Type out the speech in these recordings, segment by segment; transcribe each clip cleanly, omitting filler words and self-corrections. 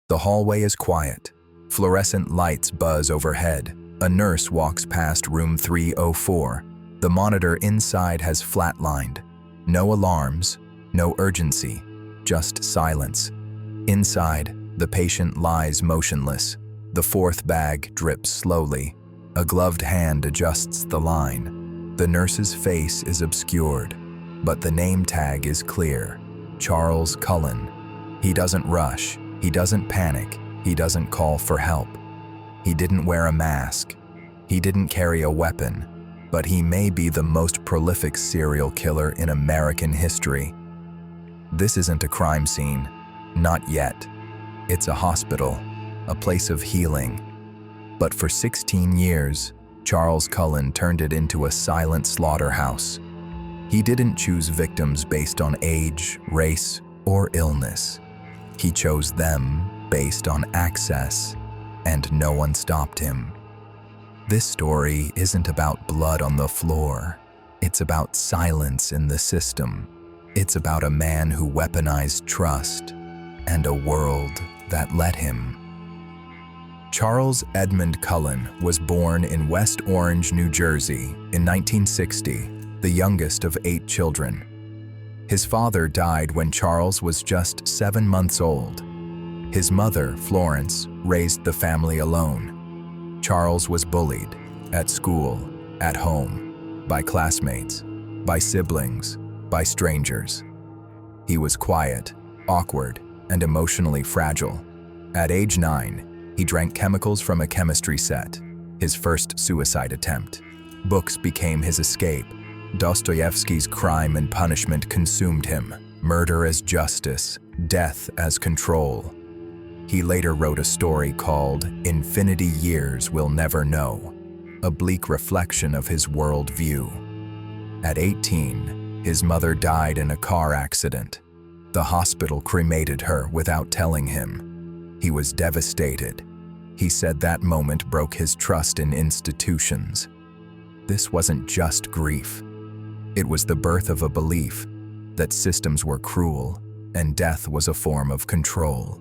The hallway is quiet. Fluorescent lights buzz overhead. A nurse walks past room 304. The monitor inside has flatlined. No alarms, no urgency, just silence. Inside, the patient lies motionless. The fourth bag drips slowly. A gloved hand adjusts the line. The nurse's face is obscured, but the name tag is clear. Charles Cullen. He doesn't rush. He doesn't panic. He doesn't call for help. He didn't wear a mask. He didn't carry a weapon, but he may be the most prolific serial killer in American history. This isn't a crime scene. Not yet. It's a hospital, a place of healing. But for 16 years, Charles Cullen turned it into a silent slaughterhouse. He didn't choose victims based on age, race, or illness. He chose them based on access, and no one stopped him. This story isn't about blood on the floor. It's about silence in the system. It's about a man who weaponized trust and a world that let him. Charles Edmund Cullen was born in West Orange, New Jersey in 1960, the youngest of 8 children. His father died when Charles was just 7 months old. His mother, Florence, raised the family alone. Charles was bullied at school, at home, by classmates, by siblings, by strangers. He was quiet, awkward, and emotionally fragile. At age 9, he drank chemicals from a chemistry set, his first suicide attempt. Books became his escape. Dostoevsky's Crime and Punishment consumed him. Murder as justice, death as control. He later wrote a story called Infinity Years We'll Never Know, a bleak reflection of his worldview. At 18, his mother died in a car accident. The hospital cremated her without telling him. He was devastated. He said that moment broke his trust in institutions. This wasn't just grief. It was the birth of a belief that systems were cruel and death was a form of control.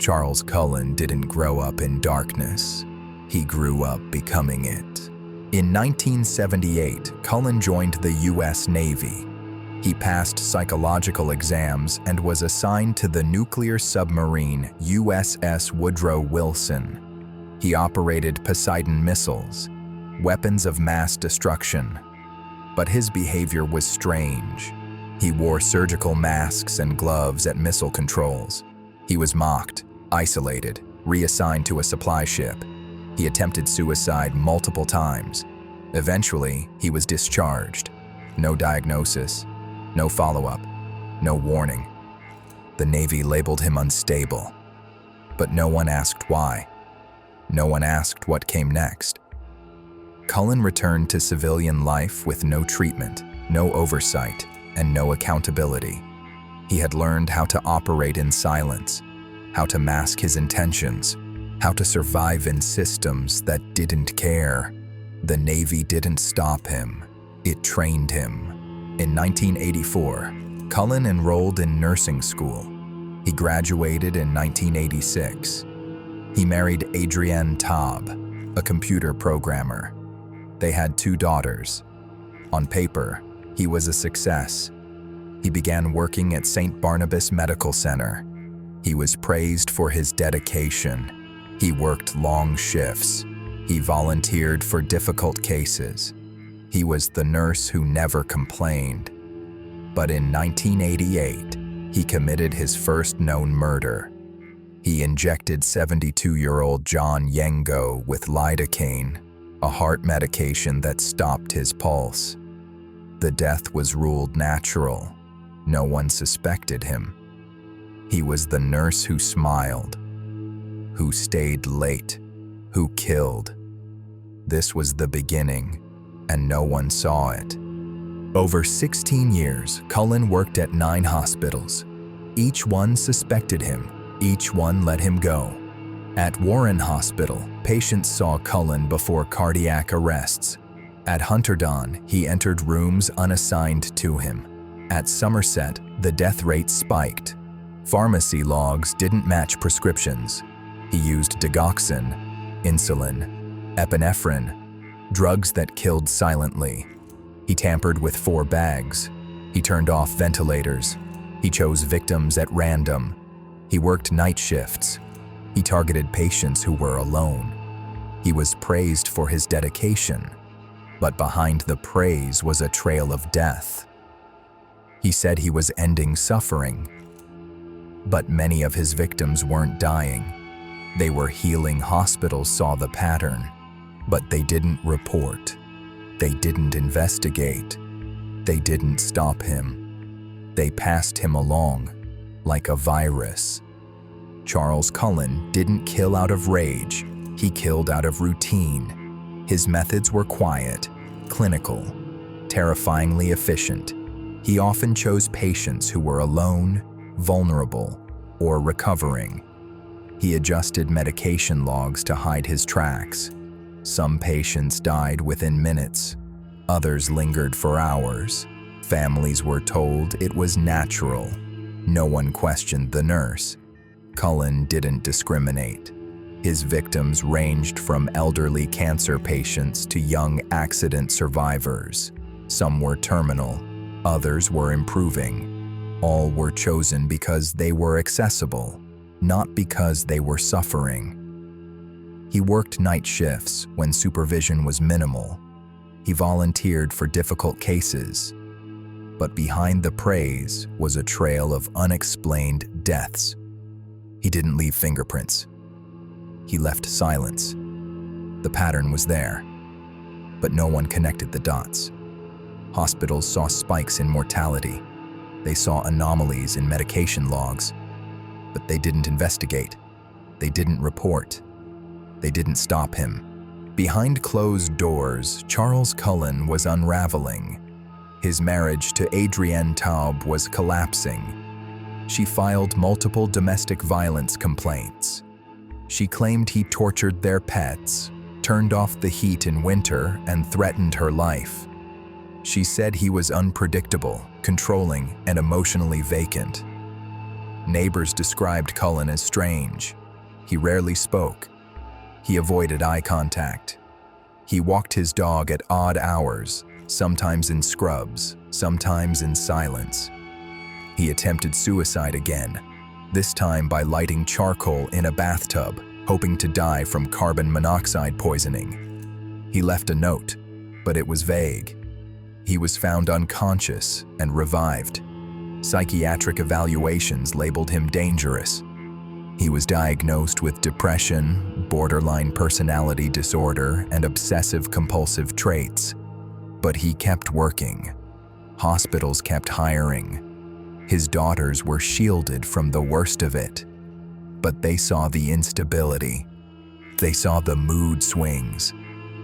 Charles Cullen didn't grow up in darkness. He grew up becoming it. In 1978, Cullen joined the U.S. Navy. He passed psychological exams and was assigned to the nuclear submarine USS Woodrow Wilson. He operated Poseidon missiles, weapons of mass destruction. But his behavior was strange. He wore surgical masks and gloves at missile controls. He was mocked, isolated, reassigned to a supply ship. He attempted suicide multiple times. Eventually, he was discharged. No diagnosis, no follow-up, no warning. The Navy labeled him unstable. But no one asked why. No one asked what came next. Cullen returned to civilian life with no treatment, no oversight, and no accountability. He had learned how to operate in silence, how to mask his intentions, how to survive in systems that didn't care. The Navy didn't stop him, it trained him. In 1984, Cullen enrolled in nursing school. He graduated in 1986. He married Adrienne Taub, a computer programmer. They had 2 daughters. On paper, he was a success. He began working at Saint Barnabas Medical Center. He was praised for his dedication. He worked long shifts. He volunteered for difficult cases. He was the nurse who never complained. But in 1988, he committed his first known murder. He injected 72-year-old John Yengo with lidocaine, a heart medication that stopped his pulse. The death was ruled natural. No one suspected him. He was the nurse who smiled, who stayed late, who killed. This was the beginning, and no one saw it. Over 16 years, Cullen worked at 9 hospitals. Each one suspected him. Each one let him go. At Warren Hospital, patients saw Cullen before cardiac arrests. At Hunterdon, he entered rooms unassigned to him. At Somerset, the death rate spiked. Pharmacy logs didn't match prescriptions. He used digoxin, insulin, epinephrine, drugs that killed silently. He tampered with 4 bags. He turned off ventilators. He chose victims at random. He worked night shifts. He targeted patients who were alone. He was praised for his dedication, but behind the praise was a trail of death. He said he was ending suffering, but many of his victims weren't dying. They were healing. Hospitals saw the pattern, but they didn't report. They didn't investigate. They didn't stop him. They passed him along like a virus. Charles Cullen didn't kill out of rage. He killed out of routine. His methods were quiet, clinical, terrifyingly efficient. He often chose patients who were alone, vulnerable, or recovering. He adjusted medication logs to hide his tracks. Some patients died within minutes. Others lingered for hours. Families were told it was natural. No one questioned the nurse. Cullen didn't discriminate. His victims ranged from elderly cancer patients to young accident survivors. Some were terminal, others were improving. All were chosen because they were accessible, not because they were suffering. He worked night shifts when supervision was minimal. He volunteered for difficult cases. But behind the praise was a trail of unexplained deaths. He didn't leave fingerprints. He left silence. The pattern was there, but no one connected the dots. Hospitals saw spikes in mortality. They saw anomalies in medication logs, but they didn't investigate. They didn't report. They didn't stop him. Behind closed doors, Charles Cullen was unraveling. His marriage to Adrienne Taub was collapsing. She filed multiple domestic violence complaints. She claimed he tortured their pets, turned off the heat in winter, and threatened her life. She said he was unpredictable, controlling, and emotionally vacant. Neighbors described Cullen as strange. He rarely spoke. He avoided eye contact. He walked his dog at odd hours, sometimes in scrubs, sometimes in silence. He attempted suicide again, this time by lighting charcoal in a bathtub, hoping to die from carbon monoxide poisoning. He left a note, but it was vague. He was found unconscious and revived. Psychiatric evaluations labeled him dangerous. He was diagnosed with depression, borderline personality disorder, and obsessive-compulsive traits. But he kept working. Hospitals kept hiring. His daughters were shielded from the worst of it. But they saw the instability. They saw the mood swings.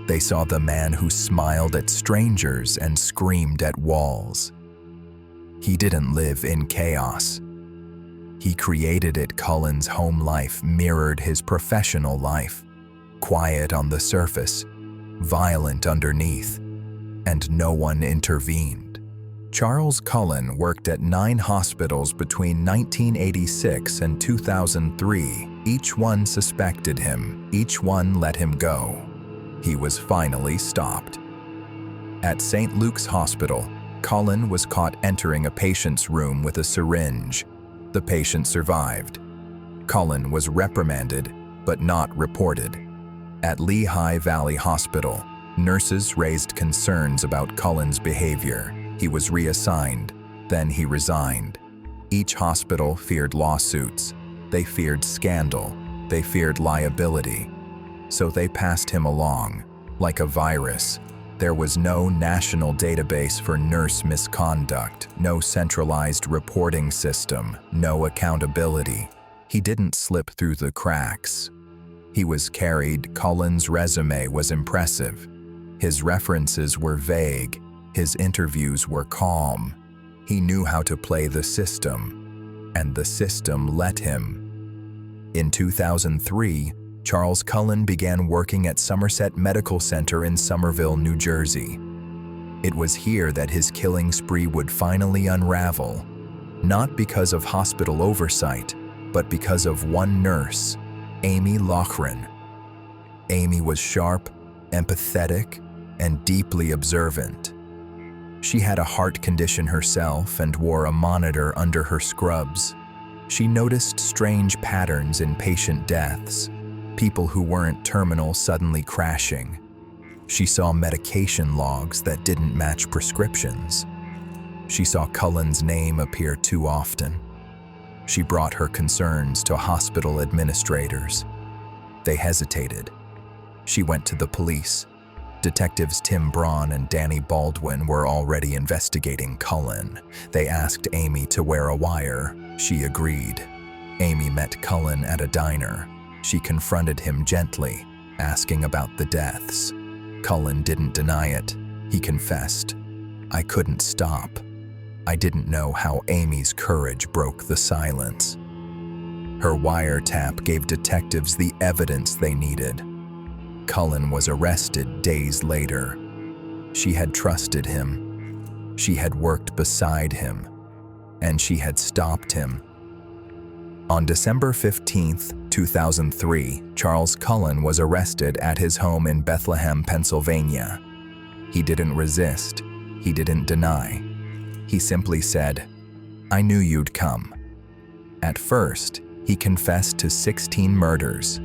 They saw the man who smiled at strangers and screamed at walls. He didn't live in chaos. He created it. Cullen's home life mirrored his professional life. Quiet on the surface, violent underneath, and no one intervened. Charles Cullen worked at 9 hospitals between 1986 and 2003. Each one suspected him. Each one let him go. He was finally stopped. At St. Luke's Hospital, Cullen was caught entering a patient's room with a syringe. The patient survived. Cullen was reprimanded, but not reported. At Lehigh Valley Hospital, nurses raised concerns about Cullen's behavior. He was reassigned, then he resigned. Each hospital feared lawsuits. They feared scandal. They feared liability. So they passed him along, like a virus. There was no national database for nurse misconduct, no centralized reporting system, no accountability. He didn't slip through the cracks. He was carried. Cullen's resume was impressive. His references were vague. His interviews were calm. He knew how to play the system, and the system let him. In 2003, Charles Cullen began working at Somerset Medical Center in Somerville, New Jersey. It was here that his killing spree would finally unravel. Not because of hospital oversight, but because of one nurse, Amy Loughren. Amy was sharp, empathetic, and deeply observant. She had a heart condition herself and wore a monitor under her scrubs. She noticed strange patterns in patient deaths, people who weren't terminal suddenly crashing. She saw medication logs that didn't match prescriptions. She saw Cullen's name appear too often. She brought her concerns to hospital administrators. They hesitated. She went to the police. Detectives Tim Braun and Danny Baldwin were already investigating Cullen. They asked Amy to wear a wire. She agreed. Amy met Cullen at a diner. She confronted him gently, asking about the deaths. Cullen didn't deny it. He confessed, "I couldn't stop. I didn't know how." Amy's courage broke the silence. Her wiretap gave detectives the evidence they needed. Cullen was arrested days later. She had trusted him. She had worked beside him. And she had stopped him. On December 15, 2003, Charles Cullen was arrested at his home in Bethlehem, Pennsylvania. He didn't resist. He didn't deny. He simply said, "I knew you'd come." At first, he confessed to 16 murders,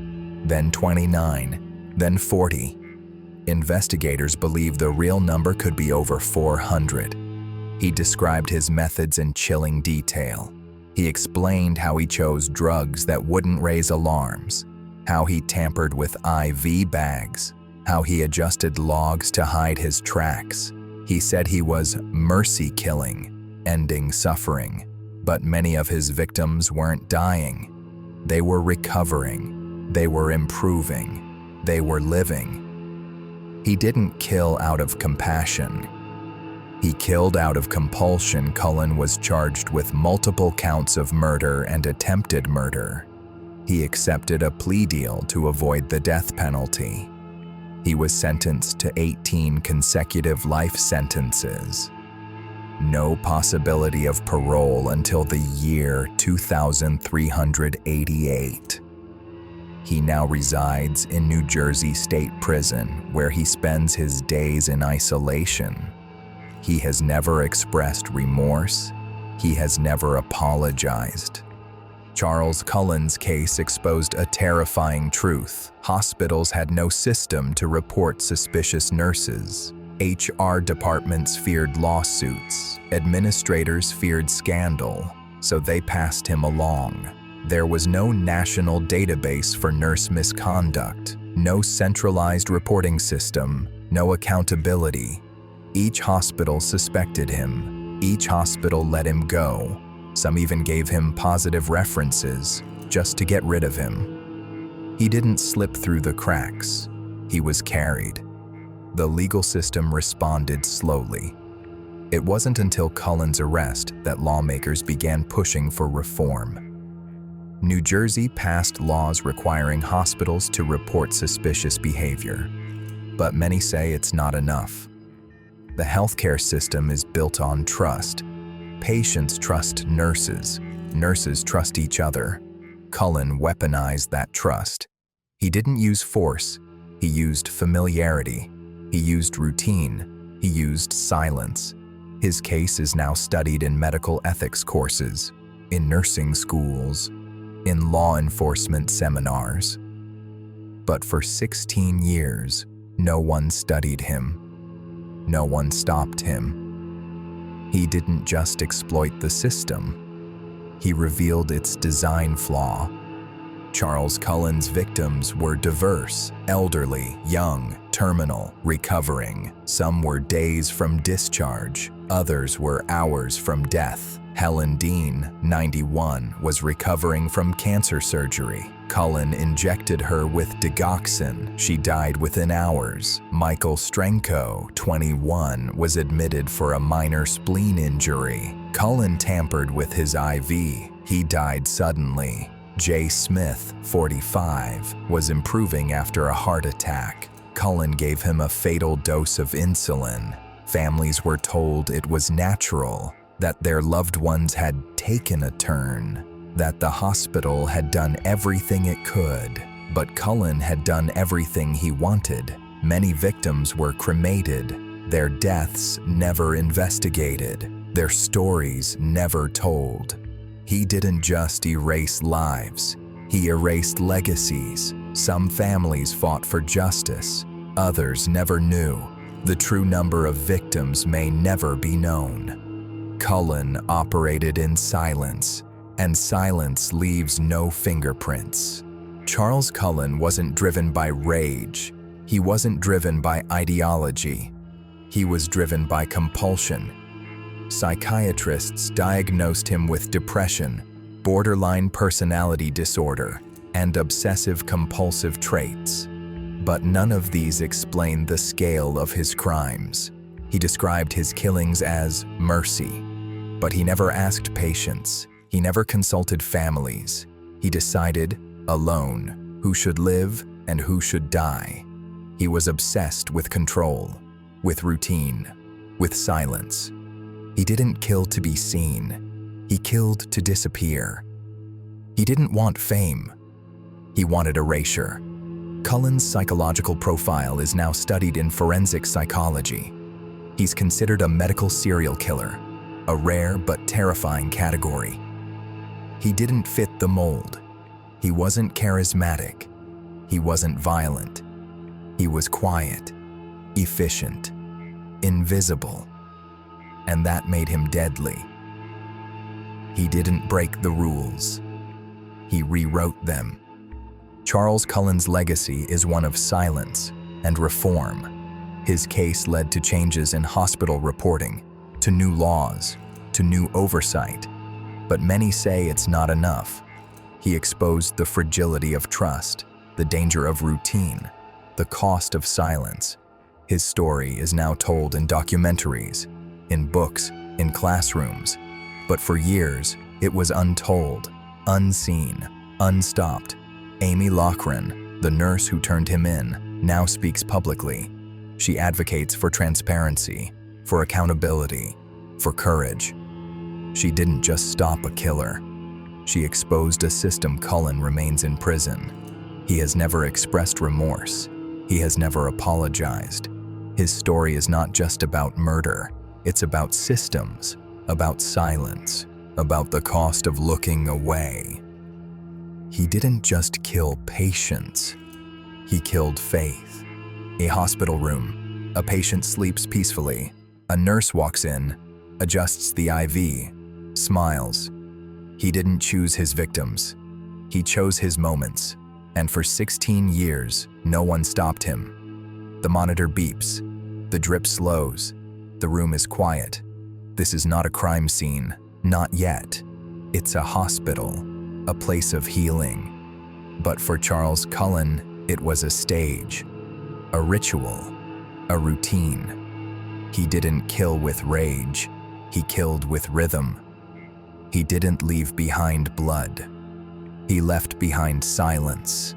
then 29, then 40. Investigators believe the real number could be over 400. He described his methods in chilling detail. He explained how he chose drugs that wouldn't raise alarms, how he tampered with IV bags, how he adjusted logs to hide his tracks. He said he was mercy killing, ending suffering. But many of his victims weren't dying. They were recovering. They were improving. They were living. He didn't kill out of compassion. He killed out of compulsion. Cullen was charged with multiple counts of murder and attempted murder. He accepted a plea deal to avoid the death penalty. He was sentenced to 18 consecutive life sentences. No possibility of parole until the year 2388. He now resides in New Jersey State Prison, where he spends his days in isolation. He has never expressed remorse. He has never apologized. Charles Cullen's case exposed a terrifying truth. Hospitals had no system to report suspicious nurses. HR departments feared lawsuits. Administrators feared scandal, so they passed him along. There was no national database for nurse misconduct, no centralized reporting system, no accountability. Each hospital suspected him. Each hospital let him go. Some even gave him positive references just to get rid of him. He didn't slip through the cracks. He was carried. The legal system responded slowly. It wasn't until Cullen's arrest that lawmakers began pushing for reform. New Jersey passed laws requiring hospitals to report suspicious behavior. But many say it's not enough. The healthcare system is built on trust. Patients trust nurses. Nurses trust each other. Cullen weaponized that trust. He didn't use force. He used familiarity. He used routine. He used silence. His case is now studied in medical ethics courses, in nursing schools, in law enforcement seminars. But for 16 years, no one studied him. No one stopped him. He didn't just exploit the system. He revealed its design flaw. Charles Cullen's victims were diverse, elderly, young, terminal, recovering. Some were days from discharge. Others were hours from death. Helen Dean, 91, was recovering from cancer surgery. Cullen injected her with digoxin. She died within hours. Michael Strenko, 21, was admitted for a minor spleen injury. Cullen tampered with his IV. He died suddenly. Jay Smith, 45, was improving after a heart attack. Cullen gave him a fatal dose of insulin. Families were told it was natural. that their loved ones had taken a turn, that the hospital had done everything it could, but Cullen had done everything he wanted. Many victims were cremated, their deaths never investigated, their stories never told. He didn't just erase lives, he erased legacies. Some families fought for justice, others never knew. The true number of victims may never be known. Cullen operated in silence, and silence leaves no fingerprints. Charles Cullen wasn't driven by rage. He wasn't driven by ideology. He was driven by compulsion. Psychiatrists diagnosed him with depression, borderline personality disorder, and obsessive-compulsive traits. But none of these explain the scale of his crimes. He described his killings as mercy, but he never asked patience. He never consulted families. He decided, alone, who should live and who should die. He was obsessed with control, with routine, with silence. He didn't kill to be seen. He killed to disappear. He didn't want fame. He wanted erasure. Cullen's psychological profile is now studied in forensic psychology. He's considered a medical serial killer, a rare but terrifying category. He didn't fit the mold. He wasn't charismatic. He wasn't violent. He was quiet, efficient, invisible, and that made him deadly. He didn't break the rules. He rewrote them. Charles Cullen's legacy is one of silence and reform. His case led to changes in hospital reporting, to new laws, to new oversight. But many say it's not enough. He exposed the fragility of trust, the danger of routine, the cost of silence. His story is now told in documentaries, in books, in classrooms. But for years, it was untold, unseen, unstopped. Amy Loughren, the nurse who turned him in, now speaks publicly. She advocates for transparency, for accountability, for courage. She didn't just stop a killer. She exposed a system. Cullen remains in prison. He has never expressed remorse. He has never apologized. His story is not just about murder. It's about systems, about silence, about the cost of looking away. He didn't just kill patients. He killed faith. A hospital room. A patient sleeps peacefully. A nurse walks in, adjusts the IV, smiles. He didn't choose his victims. He chose his moments. And for 16 years, no one stopped him. The monitor beeps. The drip slows. The room is quiet. This is not a crime scene. Not yet. It's a hospital, a place of healing. But for Charles Cullen, it was a stage, a ritual, a routine. He didn't kill with rage. He killed with rhythm. He didn't leave behind blood. He left behind silence.